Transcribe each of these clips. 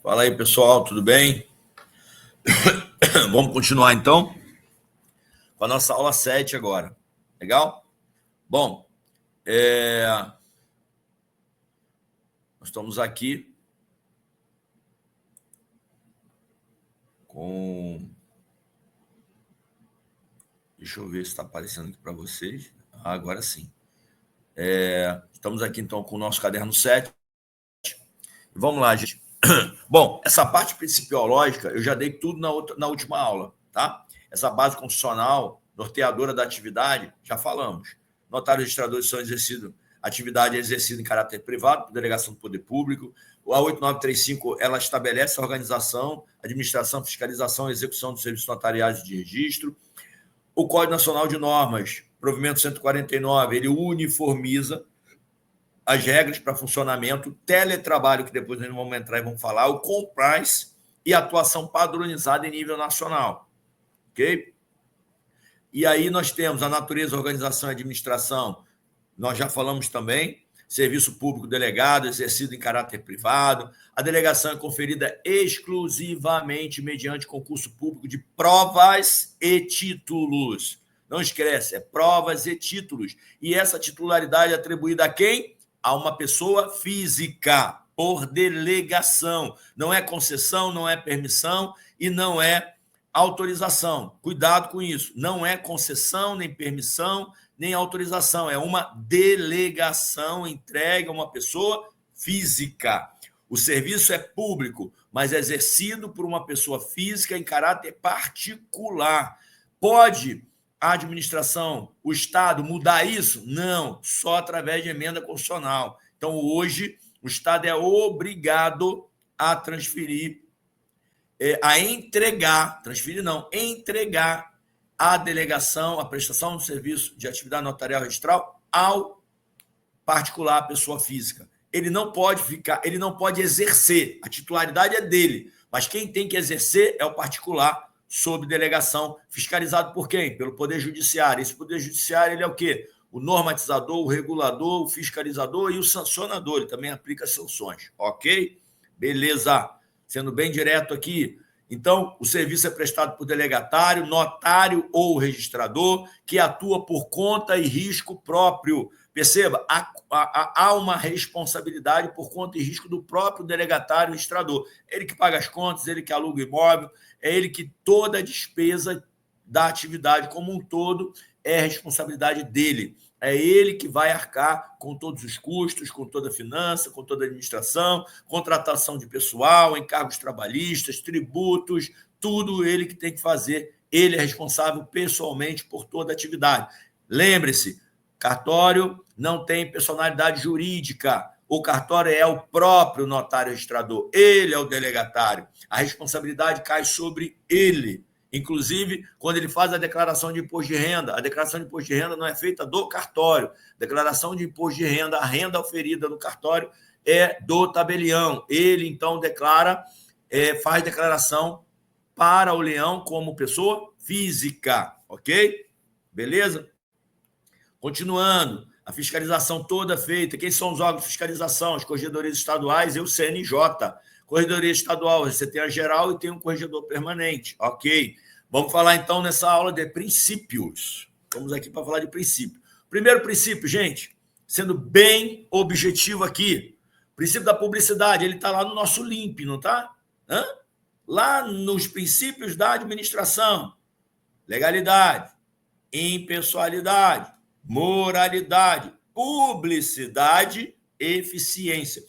Fala aí, pessoal, tudo bem? Vamos continuar, então, com a nossa aula 7 agora. Legal? Bom, nós estamos aqui com... Deixa eu ver se está aparecendo aqui para vocês. Agora sim. Estamos aqui, então, com o nosso caderno 7. Vamos lá, gente. Bom, essa parte principiológica eu já dei tudo na última aula, tá? Essa base constitucional, norteadora da atividade, já falamos. Notários registradores são exercidos, atividade é exercida em caráter privado, por delegação do poder público. A 8935, ela estabelece a organização, administração, fiscalização e execução dos serviços notariais de registro. O Código Nacional de Normas, provimento 149, ele uniformiza as regras para funcionamento, teletrabalho, que depois nós vamos entrar e vamos falar, o compliance e atuação padronizada em nível nacional. Ok? E aí nós temos a natureza, organização e administração, nós já falamos também, serviço público delegado, exercido em caráter privado, a delegação é conferida exclusivamente mediante concurso público de provas e títulos. Não esquece, é provas e títulos. E essa titularidade é atribuída a quem? A uma pessoa física, por delegação. Não é concessão, não é permissão e não é autorização. Cuidado com isso. Não é concessão, nem permissão, nem autorização. É uma delegação entregue a uma pessoa física. O serviço é público, mas é exercido por uma pessoa física em caráter particular. Pode a administração, o Estado, mudar isso? Não, só através de emenda constitucional. Então, hoje, o Estado é obrigado a transferir, a entregar, transferir não, entregar a delegação, a prestação do serviço de atividade notarial registral ao particular, pessoa física. Ele não pode exercer, a titularidade é dele, mas quem tem que exercer é o particular, sob delegação, fiscalizado por quem? Pelo Poder Judiciário. Esse Poder Judiciário ele é o quê? O normatizador, o regulador, o fiscalizador e o sancionador. Ele também aplica sanções, ok? Beleza. Sendo bem direto aqui. Então, o serviço é prestado por delegatário, notário ou registrador, que atua por conta e risco próprio. Perceba, há uma responsabilidade por conta e risco do próprio delegatário registrador. Ele que paga as contas, ele que aluga o imóvel, é ele que toda a despesa da atividade como um todo é responsabilidade dele. É ele que vai arcar com todos os custos, com toda a finança, com toda a administração, contratação de pessoal, encargos trabalhistas, tributos, tudo ele que tem que fazer. Ele é responsável pessoalmente por toda a atividade. Lembre-se, cartório não tem personalidade jurídica. O cartório é o próprio notário registrador. Ele é o delegatário. A responsabilidade cai sobre ele. Inclusive, quando ele faz a declaração de imposto de renda, a declaração de imposto de renda não é feita do cartório. A declaração de imposto de renda, a renda oferida no cartório é do tabelião. Ele, então, faz declaração para o leão como pessoa física, ok? Beleza? Continuando, a fiscalização toda feita. Quem são os órgãos de fiscalização? As corregedorias estaduais e o CNJ. Corregedoria estadual, você tem a geral e tem um corregedor permanente. Ok. Vamos falar, então, nessa aula de princípios. Vamos aqui para falar de princípio. Primeiro princípio, gente, sendo bem objetivo aqui, princípio da publicidade, ele está lá no nosso LIMP, não está? Lá nos princípios da administração. Legalidade, impessoalidade, moralidade, publicidade, eficiência.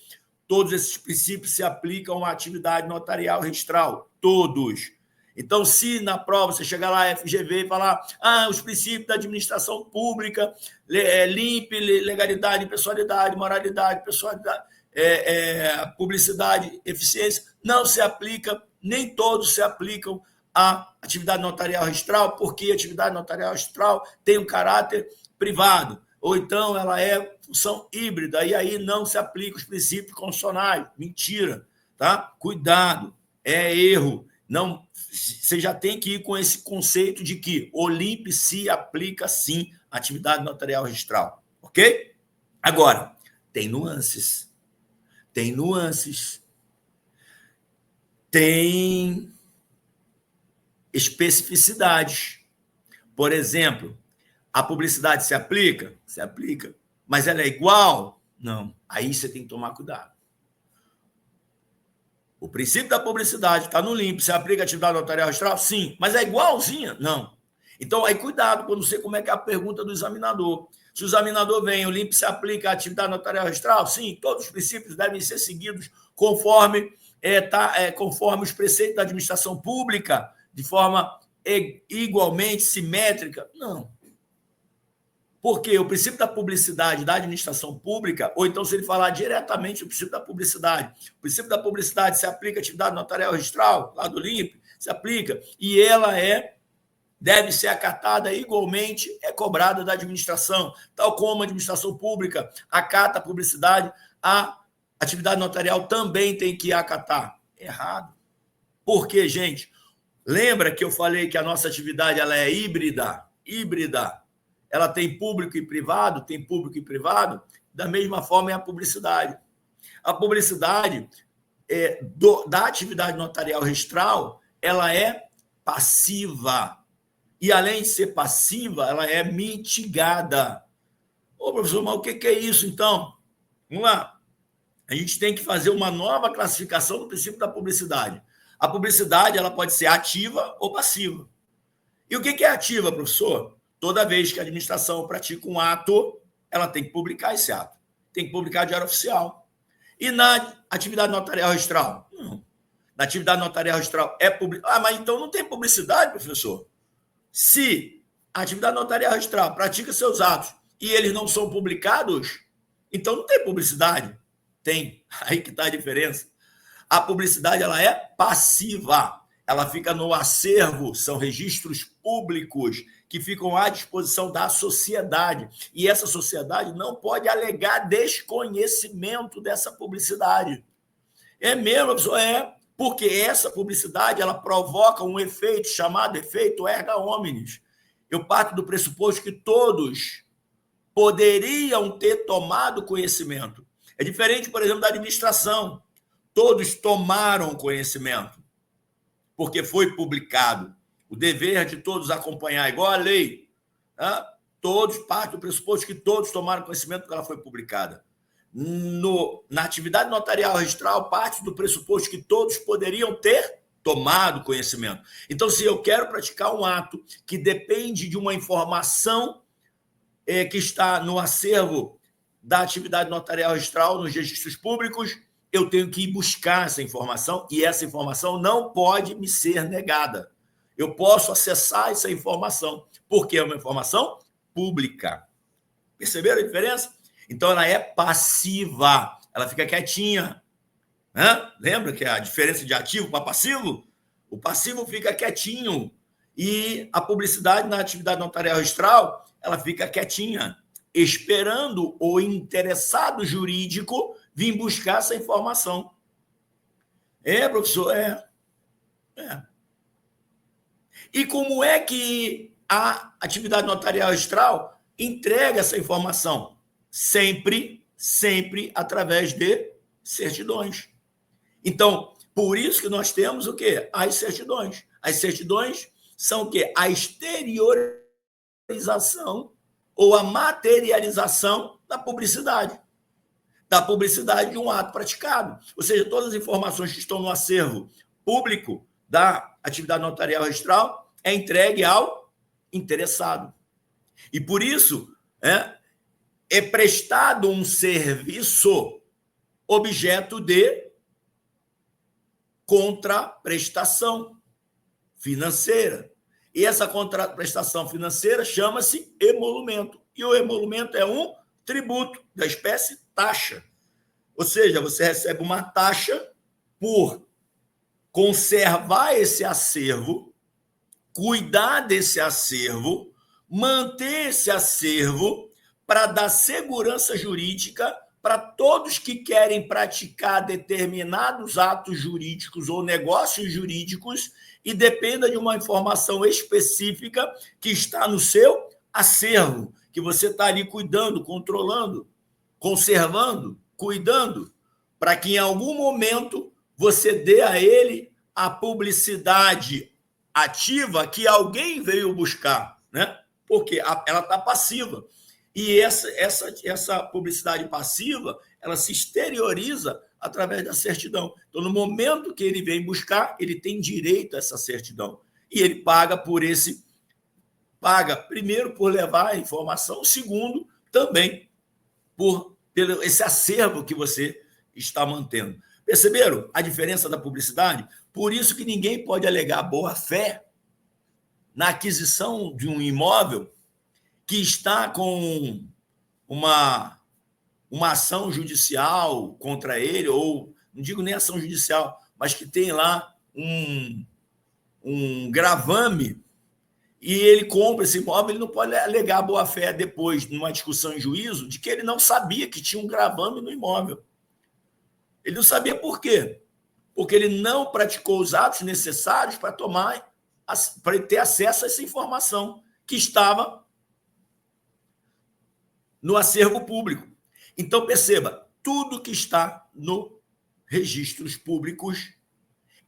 Todos esses princípios se aplicam à atividade notarial registral. Todos. Então, se na prova você chegar lá, FGV, e falar os princípios da administração pública, LIMP, legalidade, impessoalidade, moralidade, pessoalidade, publicidade, eficiência, não se aplica, nem todos se aplicam à atividade notarial registral, porque a atividade notarial registral tem um caráter privado, ou então ela é função híbrida, e aí não se aplica os princípios constitucionais. Mentira, tá? Cuidado, é erro. Não, você já tem que ir com esse conceito de que o LIMP se aplica, sim, à atividade notarial registral, ok? Agora, tem nuances. Tem nuances. tem especificidades. Por exemplo, a publicidade se aplica? Se aplica. Mas ela é igual? Não. Aí você tem que tomar cuidado. O princípio da publicidade está no limpo. Se aplica a atividade notarial registral? Sim. Mas é igualzinha? Não. Então, aí cuidado, quando você como é que é a pergunta do examinador. Se o examinador vem, o limpo se aplica à atividade notarial registral? Sim. Todos os princípios devem ser seguidos conforme, conforme os preceitos da administração pública, de forma igualmente simétrica? Não. Porque o princípio da publicidade da administração pública, ou então se ele falar diretamente o princípio da publicidade, o princípio da publicidade se aplica à atividade notarial registral, lá do LIMP, se aplica, e ela deve ser acatada igualmente, é cobrada da administração, tal como a administração pública acata a publicidade, a atividade notarial também tem que acatar. Errado. Por quê, gente? Lembra que eu falei que a nossa atividade ela é híbrida? Híbrida. Ela tem público e privado, tem público e privado, da mesma forma é a publicidade. A publicidade da atividade notarial registral, ela é passiva. E, além de ser passiva, ela é mitigada. Ô, professor, mas o que é isso, então? Vamos lá. A gente tem que fazer uma nova classificação do princípio da publicidade. A publicidade ela pode ser ativa ou passiva. E o que é ativa, professor? Toda vez que a administração pratica um ato, ela tem que publicar esse ato. Tem que publicar diário oficial. E na atividade notarial registral? Não. Na atividade notarial registral é publicidade. Ah, mas então não tem publicidade, professor? Se a atividade notarial registral pratica seus atos e eles não são publicados, então não tem publicidade. Tem. Aí que está a diferença. A publicidade ela é passiva. Ela fica no acervo, são registros públicos que ficam à disposição da sociedade. E essa sociedade não pode alegar desconhecimento dessa publicidade. É mesmo, professor? É, porque essa publicidade ela provoca um efeito chamado efeito erga omnes. Eu parto do pressuposto que todos poderiam ter tomado conhecimento. É diferente, por exemplo, da administração. Todos tomaram conhecimento, porque foi publicado. O dever de todos acompanhar, igual a lei. Né? Todos partem do pressuposto que todos tomaram conhecimento porque ela foi publicada. Na atividade notarial registral, parte do pressuposto que todos poderiam ter tomado conhecimento. Então, se eu quero praticar um ato que depende de uma informação que está no acervo da atividade notarial registral, nos registros públicos, eu tenho que ir buscar essa informação e essa informação não pode me ser negada. Eu posso acessar essa informação, porque é uma informação pública. Perceberam a diferença? Então, ela é passiva, ela fica quietinha. Né? Lembra que a diferença de ativo para passivo? O passivo fica quietinho e a publicidade na atividade notarial registral, ela fica quietinha, esperando o interessado jurídico vir buscar essa informação. É, professor? É. E como é que a atividade notarial registral entrega essa informação? Sempre através de certidões. Então, por isso que nós temos o quê? As certidões. As certidões são o quê? A exteriorização ou a materialização da publicidade de um ato praticado. Ou seja, todas as informações que estão no acervo público da atividade notarial registral é entregue ao interessado. E por isso é prestado um serviço objeto de contraprestação financeira. E essa contraprestação financeira chama-se emolumento. E o emolumento é um tributo da espécie taxa. Ou seja, você recebe uma taxa por conservar esse acervo, cuidar desse acervo, manter esse acervo para dar segurança jurídica para todos que querem praticar determinados atos jurídicos ou negócios jurídicos e dependa de uma informação específica que está no seu acervo, que você está ali cuidando, controlando, conservando, cuidando, para que em algum momento você dê a ele a publicidade ativa que alguém veio buscar, né? Porque ela está passiva. E essa publicidade passiva, ela se exterioriza através da certidão. Então, no momento que ele vem buscar, ele tem direito a essa certidão. E ele paga primeiro por levar a informação, segundo, também pelo esse acervo que você está mantendo. Perceberam a diferença da publicidade? Por isso que ninguém pode alegar boa-fé na aquisição de um imóvel que está com uma ação judicial contra ele, ou não digo nem ação judicial, mas que tem lá um gravame, e ele compra esse imóvel, ele não pode alegar boa-fé depois, numa discussão em juízo, de que ele não sabia que tinha um gravame no imóvel. Ele não sabia por quê? Porque ele não praticou os atos necessários para ter acesso a essa informação que estava no acervo público. Então, perceba, tudo que está no registros públicos,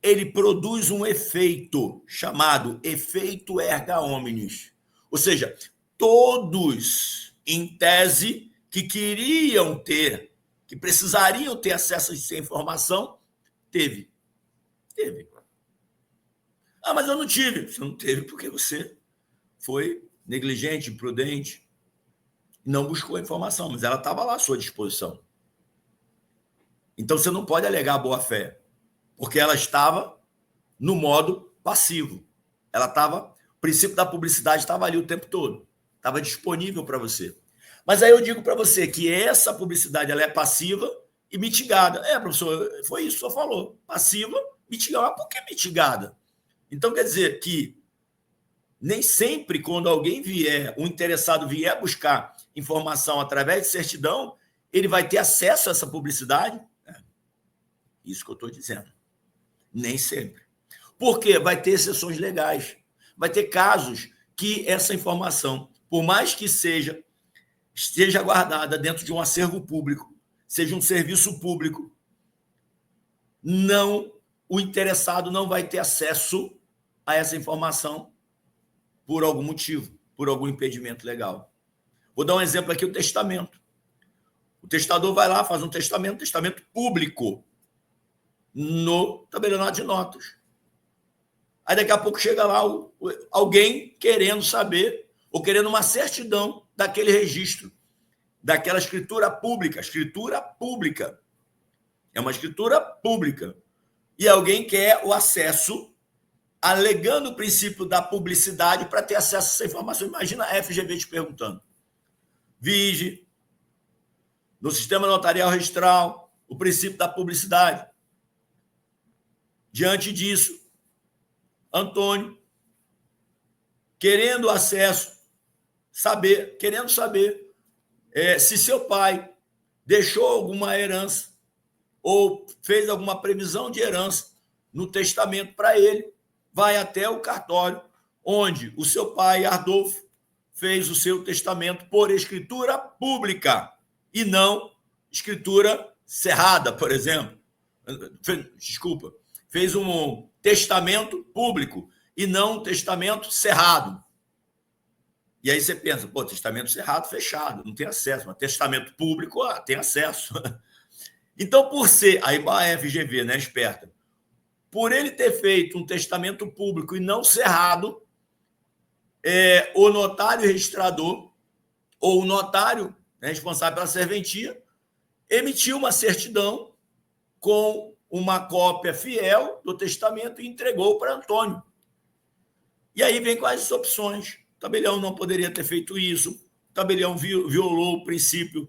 ele produz um efeito chamado efeito erga omnes. Ou seja, todos, em tese, que queriam ter, que precisariam ter acesso a essa informação, teve. Ah, mas eu não tive. Você não teve porque você foi negligente, imprudente, não buscou a informação, mas ela estava lá à sua disposição. Então, você não pode alegar boa-fé, porque ela estava no modo passivo. O princípio da publicidade estava ali o tempo todo, estava disponível para você. Mas aí eu digo para você que essa publicidade ela é passiva e mitigada. Professor, foi isso que o senhor falou. Passiva, mitigada. Mas por que mitigada? Então, quer dizer que nem sempre, quando um interessado vier buscar informação através de certidão, ele vai ter acesso a essa publicidade? Isso que eu estou dizendo. Nem sempre. Porque vai ter exceções legais. Vai ter casos que essa informação, por mais que esteja guardada dentro de um acervo público, seja um serviço público, o interessado não vai ter acesso a essa informação por algum motivo, por algum impedimento legal. Vou dar um exemplo aqui, o testamento. O testador vai lá, faz um testamento público, no tabelionato de notas. Aí daqui a pouco chega lá alguém querendo saber, ou querendo uma certidão daquele registro, daquela escritura pública. É uma escritura pública. E alguém quer o acesso, alegando o princípio da publicidade para ter acesso a essa informação. Imagina a FGV te perguntando. Vige, no sistema notarial registral, o princípio da publicidade. Diante disso, Antônio, querendo saber se seu pai deixou alguma herança ou fez alguma previsão de herança no testamento para ele, vai até o cartório onde o seu pai, Ardolfo, fez o seu testamento por escritura pública e não escritura cerrada, por exemplo. Desculpa. Fez um testamento público e não um testamento cerrado. E aí você pensa, testamento cerrado, fechado, não tem acesso, mas testamento público, tem acesso. Então, por ser, aí a FGV, né, esperta, por ele ter feito um testamento público e não cerrado, o notário registrador ou o notário responsável pela serventia emitiu uma certidão com uma cópia fiel do testamento e entregou para Antônio. E aí vem quais as opções. O tabelião não poderia ter feito isso, o tabelião violou o princípio,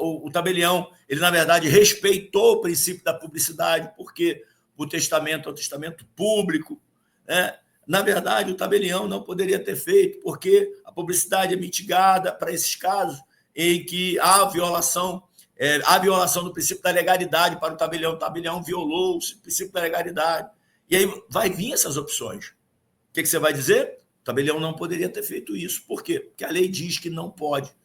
o tabelião, ele na verdade respeitou o princípio da publicidade, porque o testamento é um testamento público, né? Na verdade, o tabelião não poderia ter feito, porque a publicidade é mitigada para esses casos em que há violação do princípio da legalidade para o tabelião violou o princípio da legalidade. E aí vai vir essas opções. O que você vai dizer? O tabelião não poderia ter feito isso. Por quê? Porque a lei diz que não pode.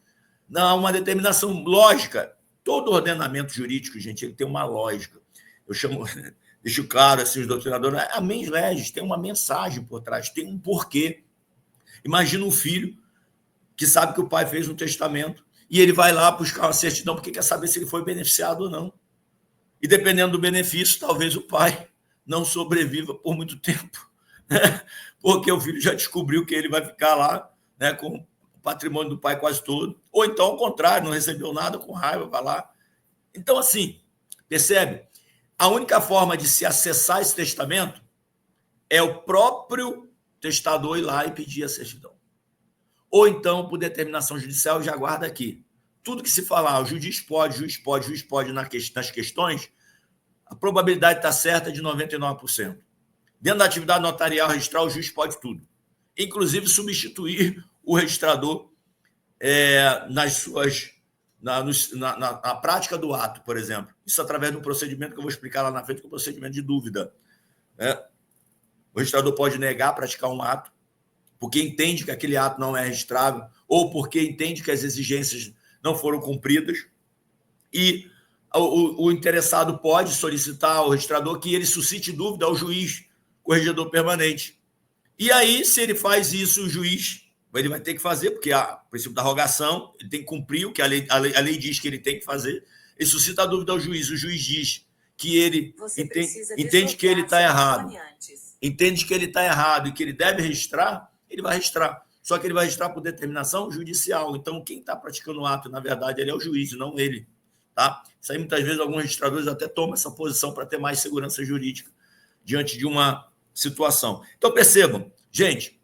Não há uma determinação lógica. Todo ordenamento jurídico, gente, ele tem uma lógica. Eu chamo deixo claro, assim, os doutrinadores, a mens legis tem uma mensagem por trás, tem um porquê. Imagina um filho que sabe que o pai fez um testamento e ele vai lá buscar uma certidão porque quer saber se ele foi beneficiado ou não. E dependendo do benefício, talvez o pai não sobreviva por muito tempo, né? Porque o filho já descobriu que ele vai ficar lá, né, com o patrimônio do pai quase todo. Ou então, ao contrário, não recebeu nada, com raiva, vai lá. Então, assim, percebe? A única forma de se acessar esse testamento é o próprio testador ir lá e pedir a certidão. Ou então, por determinação judicial, já guarda aqui. Tudo que se falar, o juiz pode nas questões, a probabilidade está certa de 99%. Dentro da atividade notarial registral, o juiz pode tudo. Inclusive, substituir o registrador na prática do ato, por exemplo. Isso através de um procedimento que eu vou explicar lá na frente, que é o procedimento de dúvida. O registrador pode negar praticar um ato, porque entende que aquele ato não é registrável, ou porque entende que as exigências não foram cumpridas, e o interessado pode solicitar ao registrador que ele suscite dúvida ao juiz corregedor permanente. E aí, se ele faz isso, o juiz ele vai ter que fazer, porque o princípio da rogação, ele tem que cumprir o que a lei diz que ele tem que fazer. Ele suscita a dúvida ao juiz, o juiz diz que ele entende que ele está errado, entende que ele está errado e que ele deve registrar, ele vai registrar. Só que ele vai registrar por determinação judicial. Então, quem está praticando o ato, na verdade, ele é o juiz, não ele. Tá? Isso aí, muitas vezes, alguns registradores até tomam essa posição para ter mais segurança jurídica diante de uma situação. Então, percebam, gente,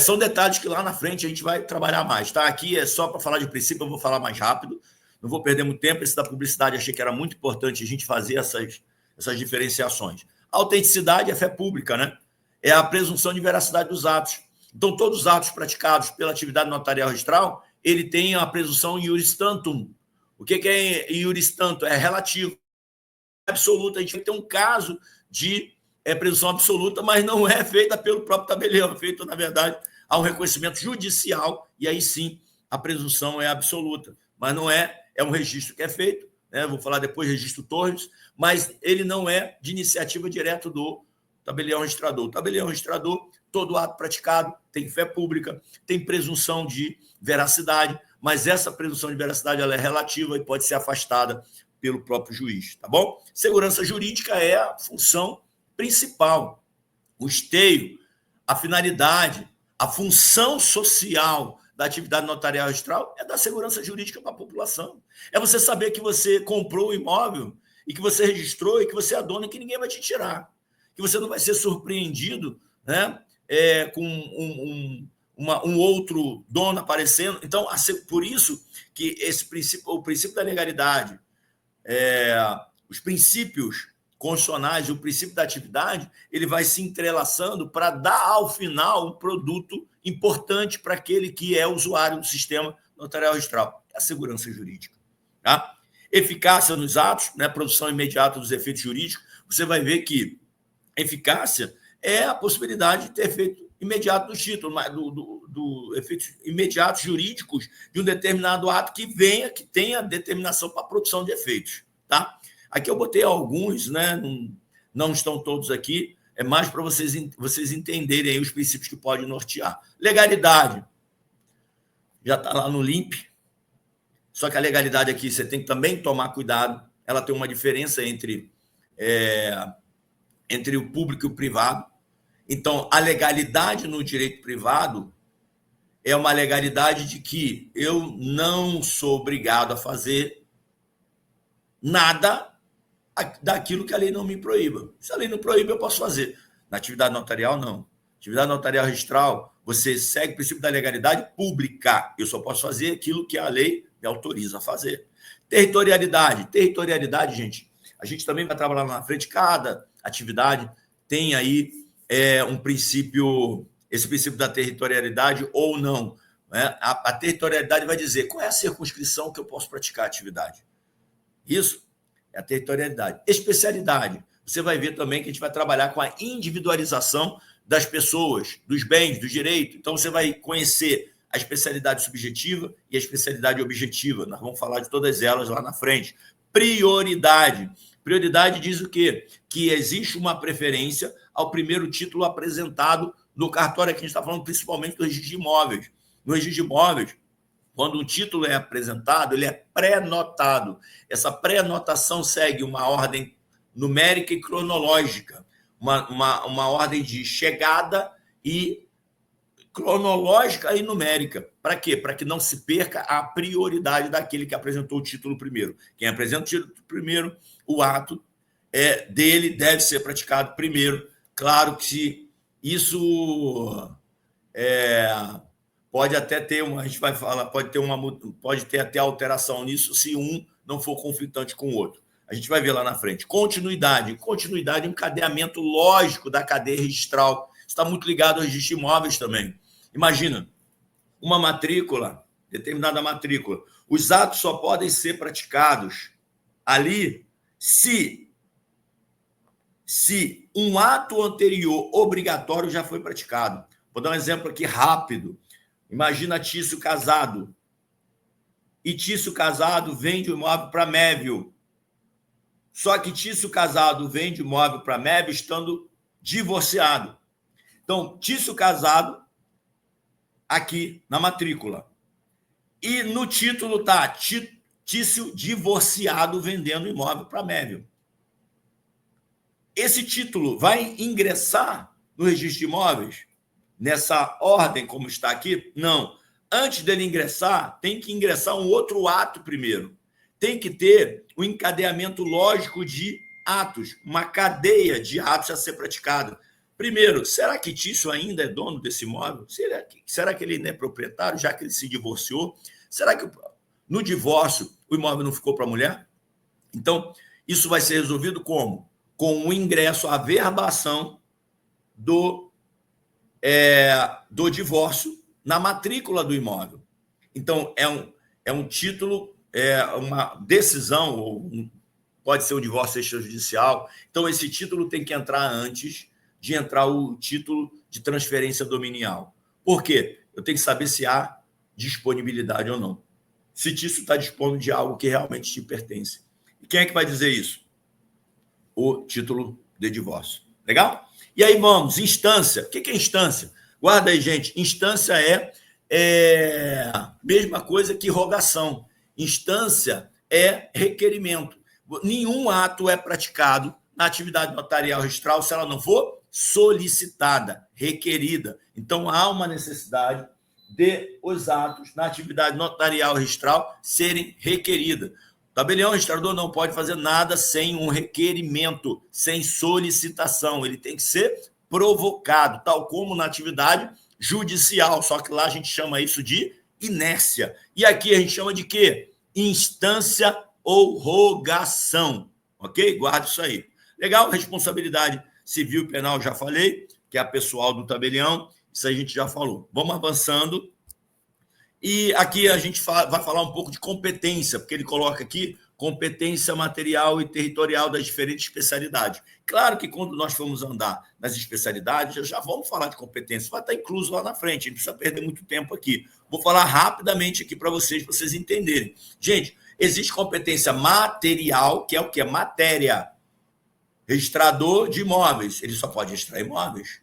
são detalhes que lá na frente a gente vai trabalhar mais. Tá? Aqui é só para falar de princípio, eu vou falar mais rápido, não vou perder muito tempo. Esse da publicidade, achei que era muito importante a gente fazer essas diferenciações. A autenticidade é fé pública, né? É a presunção de veracidade dos atos. Então, todos os atos praticados pela atividade notarial registral, ele tem a presunção iuris tantum. O que é iuris tantum? É relativo. Absoluta. A gente tem um caso de presunção absoluta, mas não é feita pelo próprio tabelião, é feita, na verdade, há um reconhecimento judicial, e aí sim a presunção é absoluta. Mas não é um registro que é feito, né? Vou falar depois, registro Torres, mas ele não é de iniciativa direta do tabelião registrador. O tabelião registrador, todo ato praticado tem fé pública, tem presunção de veracidade, mas essa presunção de veracidade ela é relativa e pode ser afastada pelo próprio juiz, tá bom? Segurança jurídica é a função principal, o esteio, a finalidade, a função social da atividade notarial registral é dar segurança jurídica para a população. É você saber que você comprou o imóvel e que você registrou e que você é dono e que ninguém vai te tirar. Que você não vai ser surpreendido, né, com um outro dono aparecendo. Então, por isso que o princípio da legalidade, os princípios constitucionais e o princípio da atividade, ele vai se entrelaçando para dar, ao final, um produto importante para aquele que é usuário do sistema notarial registral, é a segurança jurídica. Tá? Eficácia nos atos, né, produção imediata dos efeitos jurídicos, você vai ver que eficácia é a possibilidade de ter efeito imediato do título, do efeitos imediatos jurídicos de um determinado ato que tenha determinação para a produção de efeitos. Tá? Aqui eu botei alguns, né? Não estão todos aqui, é mais para vocês entenderem aí os princípios que podem nortear. Legalidade, já está lá no LIMP, só que a legalidade aqui você tem que também tomar cuidado, ela tem uma diferença entre o público e o privado. Então, a legalidade no direito privado é uma legalidade de que eu não sou obrigado a fazer nada daquilo que a lei não me proíba. Se a lei não proíbe, eu posso fazer. Na atividade notarial, não. Atividade notarial registral, você segue o princípio da legalidade pública. Eu só posso fazer aquilo que a lei me autoriza a fazer. Territorialidade. Territorialidade, gente, a gente também vai trabalhar lá na frente. Cada atividade tem aí um princípio, esse princípio da territorialidade ou não. Né? A territorialidade vai dizer qual é a circunscrição que eu posso praticar a atividade. Isso é a territorialidade. Especialidade. Você vai ver também que a gente vai trabalhar com a individualização das pessoas, dos bens, do direito. Então, você vai conhecer a especialidade subjetiva e a especialidade objetiva. Nós vamos falar de todas elas lá na frente. Prioridade. Prioridade diz o quê? Que existe uma preferência ao primeiro título apresentado no cartório. Aqui a gente está falando principalmente do registro de imóveis. No registro de imóveis, quando um título é apresentado, ele é pré-notado. Essa pré-notação segue uma ordem numérica e cronológica, uma ordem de chegada e cronológica e numérica. Para quê? Para que não se perca a prioridade daquele que apresentou o título primeiro. Quem apresenta o título primeiro, o ato dele deve ser praticado primeiro. Claro que isso pode até ter a gente vai falar, pode ter até alteração nisso se um não for conflitante com o outro. A gente vai ver lá na frente. Continuidade é um encadeamento lógico da cadeia registral. Está muito ligado ao registro de imóveis também. Imagina, uma matrícula, determinada matrícula, os atos só podem ser praticados ali se um ato anterior obrigatório já foi praticado. Vou dar um exemplo aqui rápido. Imagina Tício casado. E Tício casado vende o imóvel para Mévio. Só que Tício casado vende o imóvel para Mévio estando divorciado. Então, Tício casado aqui na matrícula. E no título está Tício divorciado vendendo o imóvel para Mévio. Esse título vai ingressar no registro de imóveis? Nessa ordem, como está aqui? Não. Antes dele ingressar, tem que ingressar um outro ato primeiro. Tem que ter um encadeamento lógico de atos, uma cadeia de atos a ser praticado. Primeiro, será que Tício ainda é dono desse imóvel? Será que ele ainda é proprietário, já que ele se divorciou? Será que no divórcio o imóvel não ficou para a mulher? Então, isso vai ser resolvido como? Com o ingresso, a verbação do divórcio na matrícula do imóvel. Então, é um título, uma decisão, ou pode ser um divórcio extrajudicial. Então, esse título tem que entrar antes de entrar o título de transferência dominial. Por quê? Eu tenho que saber se há disponibilidade ou não. Se Tício está dispondo de algo que realmente te pertence. E quem é que vai dizer isso? O título de divórcio. Legal? E aí vamos, instância. O que é instância? Guarda aí, gente. Instância é a mesma coisa que rogação. Instância é requerimento. Nenhum ato é praticado na atividade notarial registral se ela não for solicitada, requerida. Então, há uma necessidade de os atos na atividade notarial registral serem requeridos. O tabelião registrador não pode fazer nada sem um requerimento, sem solicitação. Ele tem que ser provocado, tal como na atividade judicial, só que lá a gente chama isso de inércia. E aqui a gente chama de quê? Instância ou rogação. Ok? Guarda isso aí. Legal? Responsabilidade civil e penal, já falei, que é a pessoal do tabelião. Isso a gente já falou. Vamos avançando. E aqui a gente vai falar um pouco de competência, porque ele coloca aqui competência material e territorial das diferentes especialidades. Claro que quando nós formos andar nas especialidades, já vamos falar de competência, vai estar incluso lá na frente, não precisa perder muito tempo aqui. Vou falar rapidamente aqui para vocês entenderem. Gente, existe competência material, que é o que? Matéria. Registrador de imóveis, ele só pode registrar imóveis.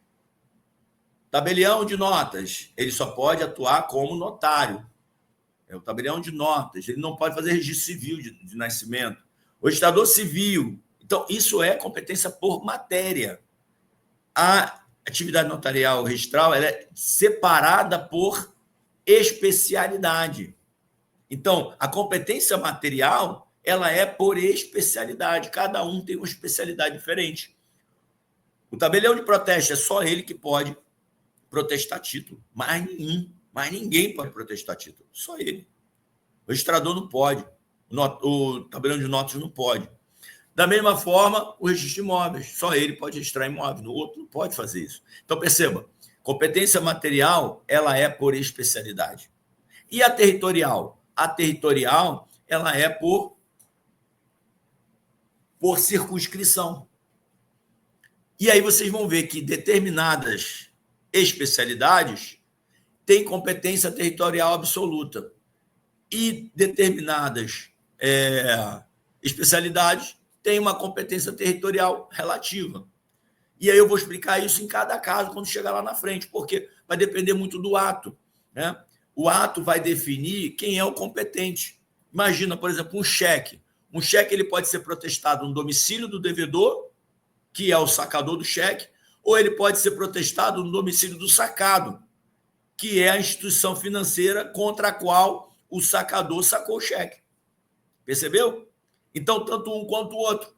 Tabelião de notas, ele só pode atuar como notário. É o tabelião de notas, ele não pode fazer registro civil de nascimento. O registrador civil. Então, isso é competência por matéria. A atividade notarial registral ela é separada por especialidade. Então, a competência material ela é por especialidade. Cada um tem uma especialidade diferente. O tabelião de protesto é só ele que pode protestar título. Mais ninguém pode protestar título. Só ele. O registrador não pode. O tabelião de notas não pode. Da mesma forma, o registro de imóveis. Só ele pode registrar imóveis. O outro não pode fazer isso. Então, perceba. Competência material, ela é por especialidade. E a territorial? A territorial, ela é por circunscrição. E aí vocês vão ver que determinadas especialidades têm competência territorial absoluta e determinadas especialidades tem uma competência territorial relativa. E aí eu vou explicar isso em cada caso quando chegar lá na frente, porque vai depender muito do ato, né? O ato vai definir quem é o competente. Imagina, por exemplo, um cheque. Um cheque ele pode ser protestado no domicílio do devedor, que é o sacador do cheque, ou ele pode ser protestado no domicílio do sacado, que é a instituição financeira contra a qual o sacador sacou o cheque. Percebeu? Então, tanto um quanto o outro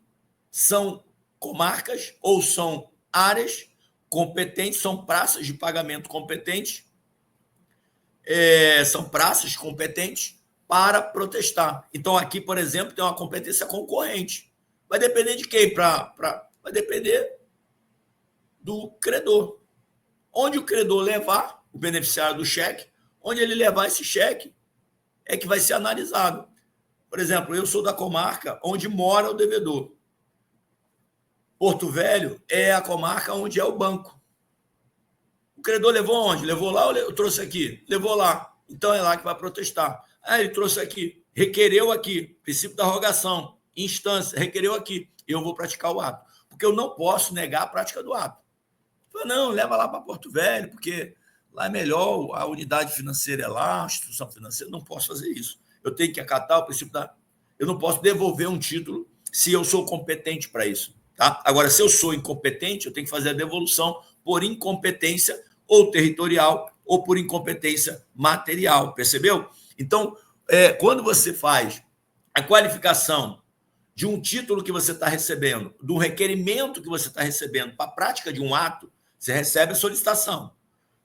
são comarcas ou são áreas competentes, são praças de pagamento competentes, são praças competentes para protestar. Então, aqui, por exemplo, tem uma competência concorrente. Vai depender de quem? Vai depender do credor. Onde o credor levar, o beneficiário do cheque, onde ele levar esse cheque, é que vai ser analisado. Por exemplo, eu sou da comarca onde mora o devedor. Porto Velho é a comarca onde é o banco. O credor levou onde? Levou lá ou eu trouxe aqui? Levou lá. Então é lá que vai protestar. Ah, ele trouxe aqui, requereu aqui, princípio da rogação, instância, requereu aqui. Eu vou praticar o ato. Porque eu não posso negar a prática do ato. Não, leva lá para Porto Velho, porque lá é melhor, a unidade financeira é lá, a instituição financeira, não posso fazer isso. Eu tenho que acatar o princípio da... Eu não posso devolver um título se eu sou competente para isso. Tá? Agora, se eu sou incompetente, eu tenho que fazer a devolução por incompetência ou territorial ou por incompetência material, percebeu? Então, quando você faz a qualificação de um título que você está recebendo, do requerimento que você está recebendo para a prática de um ato, você recebe a solicitação.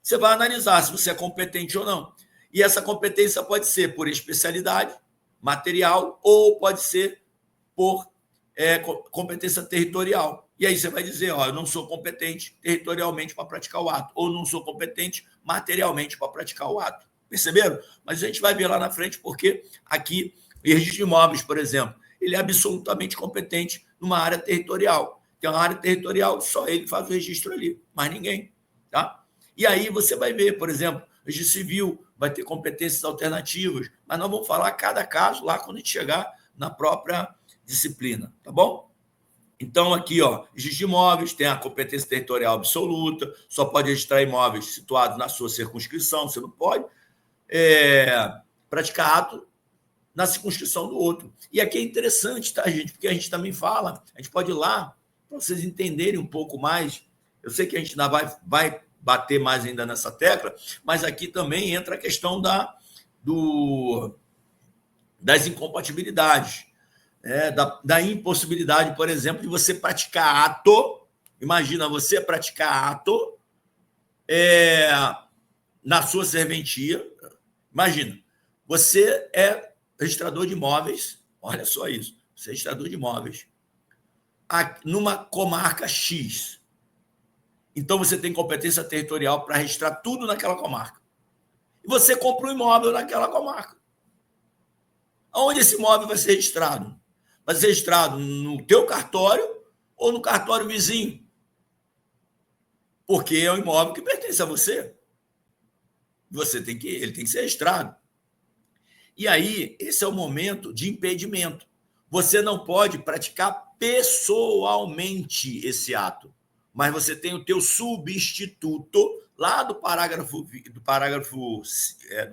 Você vai analisar se você é competente ou não. E essa competência pode ser por especialidade, material, ou pode ser por competência territorial. E aí você vai dizer, ó, eu não sou competente territorialmente para praticar o ato, ou não sou competente materialmente para praticar o ato. Perceberam? Mas a gente vai ver lá na frente, porque aqui, o registro de imóveis, por exemplo, ele é absolutamente competente numa área territorial. Tem uma área territorial, só ele faz o registro ali, mais ninguém. Tá? E aí você vai ver, por exemplo, o registro civil vai ter competências alternativas, mas nós vamos falar cada caso lá quando a gente chegar na própria disciplina, tá bom? Então, aqui, ó, registro de imóveis tem a competência territorial absoluta, só pode registrar imóveis situados na sua circunscrição, você não pode praticar ato na circunscrição do outro. E aqui é interessante, tá, gente? Porque a gente também fala, a gente pode ir lá, para vocês entenderem um pouco mais. Eu sei que a gente ainda vai bater mais ainda nessa tecla, mas aqui também entra a questão das incompatibilidades, da impossibilidade, por exemplo, de você praticar ato. Imagina você praticar ato na sua serventia. Imagina, você é registrador de imóveis, olha só isso, você é registrador de imóveis numa comarca X. Então, você tem competência territorial para registrar tudo naquela comarca. E você compra um imóvel naquela comarca. Aonde esse imóvel vai ser registrado? Vai ser registrado no teu cartório ou no cartório vizinho? Porque é um imóvel que pertence a você. Ele tem que ser registrado. E aí, esse é o momento de impedimento. Você não pode praticar pessoalmente esse ato, mas você tem o teu substituto lá do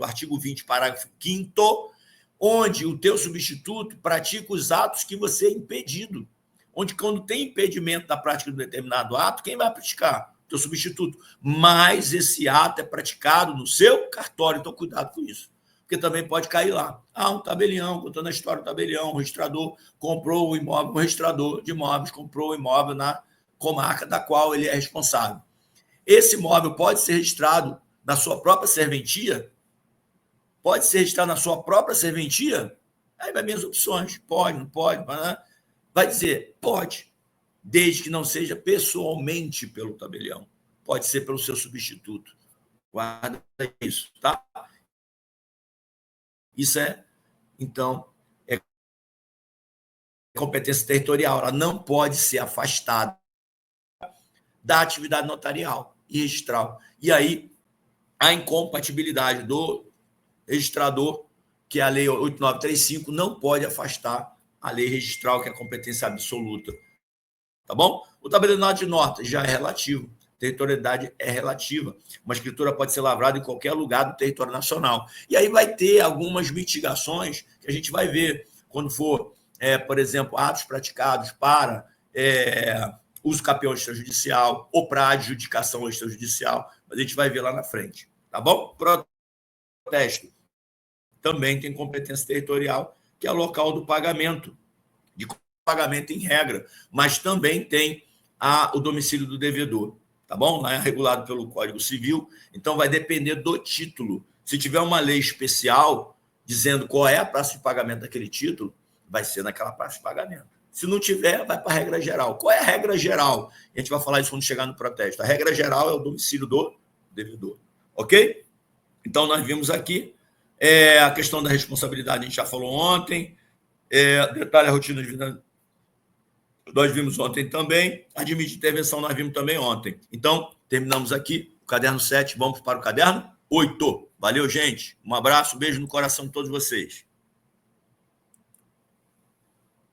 artigo 20, parágrafo 5º, onde o teu substituto pratica os atos que você é impedido. Onde, quando tem impedimento da prática de um determinado ato, quem vai praticar? O teu substituto. Mas esse ato é praticado no seu cartório, então cuidado com isso. Porque também pode cair lá. Um tabelião, contando a história do tabelião, o registrador comprou o imóvel, o registrador de imóveis comprou o imóvel na comarca da qual ele é responsável. Esse imóvel pode ser registrado na sua própria serventia? Pode ser registrado na sua própria serventia? Aí vai minhas opções. Pode, não pode? Vai dizer, pode, desde que não seja pessoalmente pelo tabelião. Pode ser pelo seu substituto. Guarda isso, tá? Isso então, é competência territorial. Ela não pode ser afastada da atividade notarial e registral. E aí, a incompatibilidade do registrador, que é a Lei 8935, não pode afastar a lei registral, que é a competência absoluta. Tá bom? O tabelionato de notas já é relativo. Territorialidade é relativa. Uma escritura pode ser lavrada em qualquer lugar do território nacional. E aí vai ter algumas mitigações que a gente vai ver quando for, por exemplo, atos praticados para uso capião extrajudicial ou para adjudicação extrajudicial. Mas a gente vai ver lá na frente. Tá bom? Protesto também tem competência territorial, que é o local do pagamento, de pagamento em regra, mas também tem o domicílio do devedor, tá bom? Lá é regulado pelo Código Civil, então vai depender do título. Se tiver uma lei especial dizendo qual é a praça de pagamento daquele título, vai ser naquela praça de pagamento. Se não tiver, vai para a regra geral. Qual é a regra geral? A gente vai falar isso quando chegar no protesto. A regra geral é o domicílio do devedor, ok? Então, nós vimos aqui a questão da responsabilidade, a gente já falou ontem. Detalhe a rotina de vida, nós vimos ontem também. Admite intervenção, nós vimos também ontem. Então, terminamos aqui o caderno 7, vamos para o caderno 8. Valeu, gente. Um abraço, um beijo no coração de todos vocês.